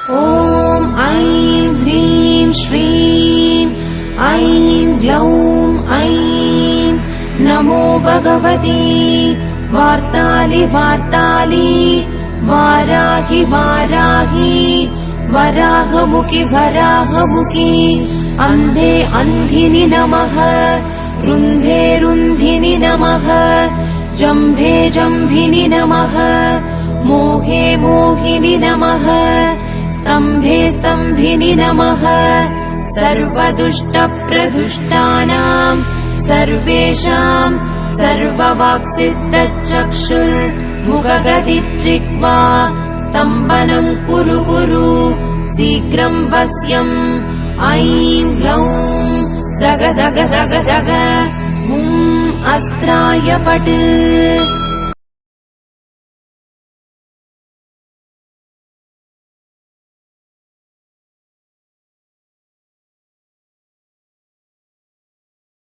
ॐ ऐं ह्रीं श्रीं ऐं ग्लौं ऐं नमो भगवती वार्तालि वार्तालि वाराहि वाराहि वराहमुखि वराहमुखि अन्धे अन्धिनि नमः रुन्धे रुन्धिनि नमः जम्भे जम्भिनि नमः मोहे मोहिनि नमः स्तम्भे स्तम्भिनि नमः सर्वदुष्टप्रदुष्टानां सर्वेषां सर्ववाक्सिद्धचक्षुर्मुखगतिर्जिह्वा स्तम्भनं कुरु कुरु शीघ्रं वश्यम् ऐं ग्लौं दग दग दग दग अस्त्राय पट्